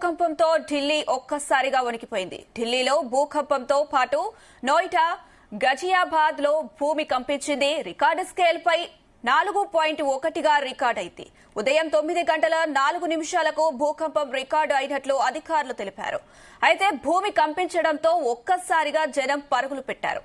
భూకంపంతో ఢిల్లీ ఒక్కసారిగా వణికిపోయింది. ఢిల్లీలో భూకంపంతో పాటు నోయిడా, గజియాబాద్ లో భూమి కంపించింది. రికార్డు స్కేల్ పై 4.1గా రికార్డైంది. ఉదయం 9:04 భూకంపం రికార్డు అయినట్లు అధికారులు తెలిపారు. అయితే భూమి కంపించడంతో ఒక్కసారిగా జనం పరుగులు పెట్టారు.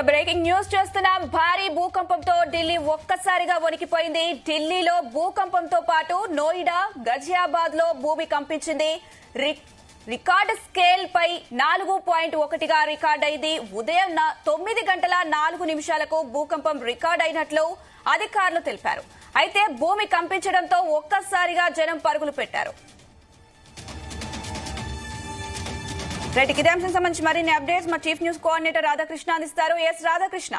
బ్రేకింగ్ న్యూస్ చేస్తున్నాం. భారీ భూకంపంతో ఢిల్లీ ఒక్కసారిగా వణికిపోయింది. ఢిల్లీలో భూకంపంతో పాటు నోయిడా, గజియాబాద్ లో భూమి కంపించింది. రికార్డు స్కేల్ పై 4.1గా రికార్డైంది. ఉదయం 9:04 భూకంపం రికార్డ్ అయినట్లు అధికారులు తెలిపారు. అయితే భూమి కంపించడంతో ఒక్కసారిగా జనం పరుగులు పెట్టారు. ఇదే అంశం సంబంధించి మరిన్ని అప్డేట్స్ మా చీఫ్ న్యూస్ కోఆర్డినేటర్ రాధాకృష్ణ అందిస్తారు. ఎస్ రాధాకృష్ణ.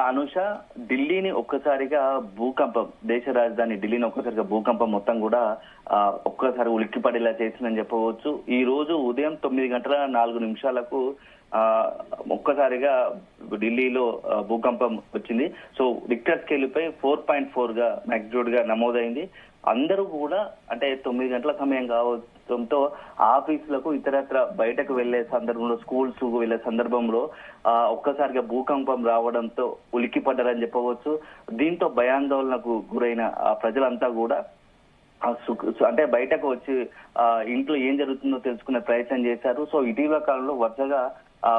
అనుష, ఢిల్లీని ఒక్కసారిగా భూకంపం, దేశ రాజధాని ఢిల్లీని ఒక్కసారిగా భూకంపం మొత్తం కూడా ఒక్కసారి ఉలిక్కిపడేలా చేసిందని చెప్పవచ్చు. ఈ రోజు ఉదయం 9:04 ఒక్కసారిగా ఢిల్లీలో భూకంపం వచ్చింది. సో రిక్టర్ స్కేల్ పై 4.4గా మ్యాగ్నిట్యూడ్ గా నమోదైంది. అందరూ కూడా అంటే 9 గంటల సమయం కావడంతో ఆఫీసులకు ఇతరత్ర బయటకు వెళ్లే సందర్భంలో, స్కూల్స్ వెళ్లే సందర్భంలో ఒక్కసారిగా భూకంపం రావడంతో ఉలిక్కిపడ్డారని చెప్పవచ్చు. దీంతో భయాందోళనకు గురైన ప్రజలంతా కూడా అంటే బయటకు వచ్చి ఇంట్లో ఏం జరుగుతుందో తెలుసుకునే ప్రయత్నం చేశారు. సో ఇటీవల కాలంలో వరుసగా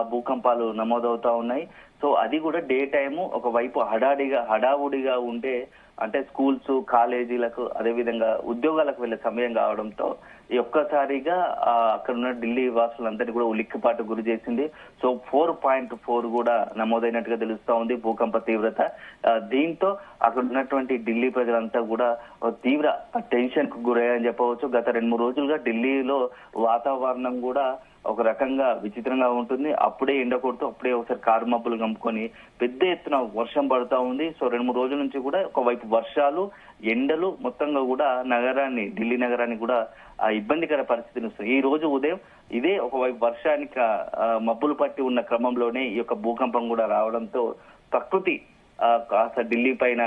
భూకంపాలు నమోదవుతా ఉన్నాయి. సో అది కూడా డే టైము ఒకవైపు హడావుడిగా ఉంటే అంటే స్కూల్స్, కాలేజీలకు, అదేవిధంగా ఉద్యోగాలకు వెళ్లే సమయం కావడంతో ఈ ఒక్కసారిగా అక్కడ ఉన్న ఢిల్లీ వాసులందరినీ కూడా ఉలిక్కిపాటు గురి చేసింది. సో 4.4 కూడా నమోదైనట్టుగా తెలుస్తా ఉంది భూకంప తీవ్రత. దీంతో అక్కడ ఉన్నటువంటి ఢిల్లీ ప్రజలంతా కూడా తీవ్ర టెన్షన్ కు గురయ్యారని చెప్పవచ్చు. గత 2-3 రోజులుగా ఢిల్లీలో వాతావరణం కూడా ఒక రకంగా విచిత్రంగా ఉంటుంది. అప్పుడే ఎండ కొడుతూ అప్పుడే ఒకసారి కారు మబ్బులు కమ్ముకొని పెద్ద ఎత్తున వర్షం పడుతూ ఉంది. సో 2-3 రోజుల నుంచి కూడా ఒకవైపు వర్షాలు, ఎండలు మొత్తంగా కూడా ఢిల్లీ నగరాన్ని కూడా ఇబ్బందికర పరిస్థితిని వస్తుంది. ఈ రోజు ఉదయం ఇదే ఒకవైపు వర్షానికి మబ్బులు పట్టి ఉన్న క్రమంలోనే ఈ యొక్క భూకంపం కూడా రావడంతో ప్రకృతి కాస్త ఢిల్లీ పైన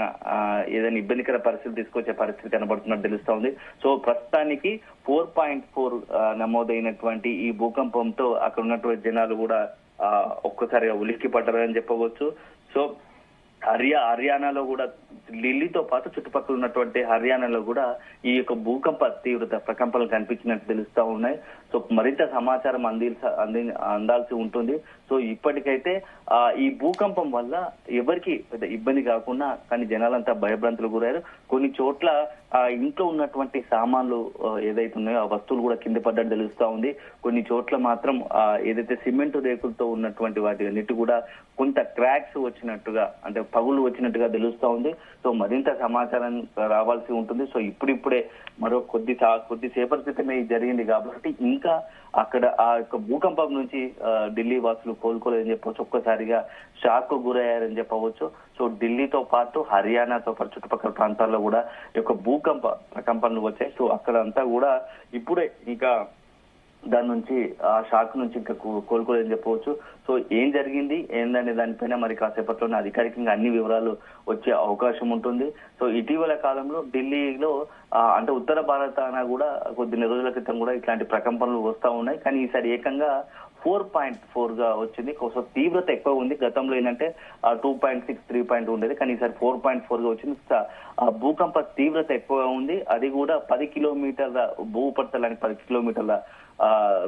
ఏదైనా ఇబ్బందికర పరిస్థితి తీసుకొచ్చే పరిస్థితి కనబడుతున్నట్టు తెలుస్తా ఉంది. సో ప్రస్తుతానికి 4.4 నమోదైనటువంటి ఈ భూకంపంతో అక్కడ ఉన్నటువంటి జనాలు కూడా ఒక్కసారిగా ఉలిక్కి పడ్డారని చెప్పవచ్చు. సో హర్యానాలో కూడా, ఢిల్లీతో పాటు చుట్టుపక్కల ఉన్నటువంటి హర్యానాలో కూడా ఈ యొక్క భూకంప తీవ్రత ప్రకంపనలు కనిపించినట్టు తెలుస్తా ఉన్నాయి. సో మరింత సమాచారం అందాల్సి ఉంటుంది. సో ఇప్పటికైతే ఈ భూకంపం వల్ల ఎవరికి పెద్ద ఇబ్బంది కాకుండా కానీ జనాలంతా భయభ్రాంతులు గురయ్యారు. కొన్ని చోట్ల ఇంట్లో ఉన్నటువంటి సామాన్లు ఏదైతే ఉన్నాయో ఆ వస్తువులు కూడా కింద పడ్డట్టు తెలుస్తా ఉంది. కొన్ని చోట్ల మాత్రం ఏదైతే సిమెంట్ రేకులతో ఉన్నటువంటి వాటి అన్నిటి కూడా కొంత క్రాక్స్ వచ్చినట్టుగా, అంటే పగులు వచ్చినట్టుగా తెలుస్తా ఉంది. సో మరింత సమాచారం రావాల్సి ఉంటుంది. సో ఇప్పుడిప్పుడే మరో కొద్దిసేపటి క్రితమే జరిగింది కాబట్టి ఇంకా అక్కడ ఆ యొక్క భూకంపం నుంచి ఢిల్లీ వాసులు కోలుకోలేదని చెప్పవచ్చు. ఒక్కసారిగా షాక్ కు గురయ్యారని చెప్పవచ్చు. సో ఢిల్లీతో పాటు హర్యానాతో పాటు చుట్టుపక్కల ప్రాంతాల్లో కూడా ఈ యొక్క భూకంప ప్రకంపనలు వచ్చాయి. సో అక్కడ అంతా కూడా ఇప్పుడే ఇంకా దాని నుంచి ఆ షాక్ నుంచి ఇంకా కోలుకోలేదని చెప్పవచ్చు. సో ఏం జరిగింది ఏందనే దానిపైన మరి కాసేపట్లోనే అధికారికంగా అన్ని వివరాలు వచ్చే అవకాశం ఉంటుంది. సో ఇటీవల కాలంలో ఢిల్లీలో అంటే ఉత్తర భారతాన కూడా కొద్ది రోజుల క్రితం కూడా ఇట్లాంటి ప్రకంపనలు వస్తా ఉన్నాయి. కానీ ఈసారి ఏకంగా 4.4గా వచ్చింది. సో తీవ్రత ఎక్కువ ఉంది. గతంలో ఏంటంటే 2.6, 3 ఉండేది, కానీ ఈసారి 4.4గా వచ్చింది. భూకంప తీవ్రత ఎక్కువగా ఉంది. అది కూడా 10 కిలోమీటర్ల భూపరితలానికి 10 కిలోమీటర్ల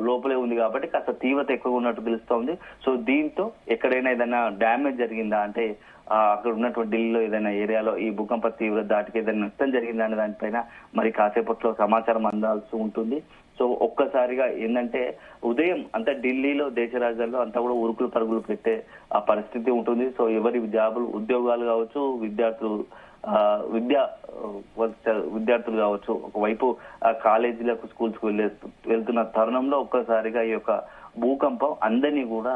లోపలే ఉంది కాబట్టి కాస్త తీవ్రత ఎక్కువగా ఉన్నట్టు తెలుస్తోంది. సో దీంతో ఎక్కడైనా ఏదైనా డ్యామేజ్ జరిగిందా, అంటే అక్కడ ఉన్నటువంటి ఢిల్లీలో ఏదైనా ఏరియాలో ఈ భూకంప తీవ్రత దాటికి ఏదైనా నష్టం జరిగిందా అనే దానిపైన మరి కాసేపట్లో సమాచారం అందాల్సి ఉంటుంది. సో ఒక్కసారిగా ఏంటంటే ఉదయం అంతా ఢిల్లీలో, దేశ రాజధానిలో అంతా కూడా ఉరుకులు పరుగులు పెట్టే ఆ పరిస్థితి ఉంటుంది. సో ఎవరి ఉద్యోగాలు కావచ్చు, విద్యార్థులు కావచ్చు, ఒకవైపు కాలేజీలకు, స్కూల్స్ కు వెళ్తున్న తరుణంలో ఒక్కసారిగా ఈ యొక్క భూకంపం అందరినీ కూడా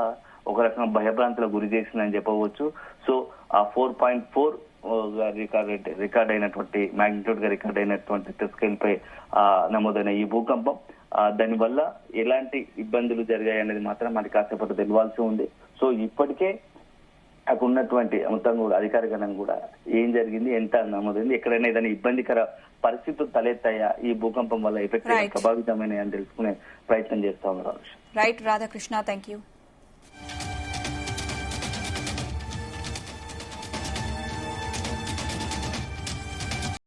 ఒక రకంగా భయభ్రాంతులకు గురి చేసిందని చెప్పవచ్చు. సో ఆ 4.4 రికార్డ్ అయినటువంటి మ్యాగ్నిట్యూడ్ గా రికార్డ్ అయినటువంటి స్కేల్ పై నమోదైన ఈ భూకంపం దానివల్ల ఎలాంటి ఇబ్బందులు జరిగాయి అనేది మాత్రం మనకి కాసేపటి తెలియాల్సి ఉంది. సో ఇప్పటికే అక్కడ ఉన్నటువంటి మొత్తం కూడా అధికారికంగా కూడా ఏం జరిగింది, ఎంత నమోదైంది, ఎక్కడైనా ఏదైనా ఇబ్బందికర పరిస్థితులు తలెత్తాయా ఈ భూకంపం వల్ల ఎఫెక్ట్ ప్రభావితమైన అని తెలుసుకునే ప్రయత్నం చేస్తా ఉన్నారు. Right Radhakrishna, thank you.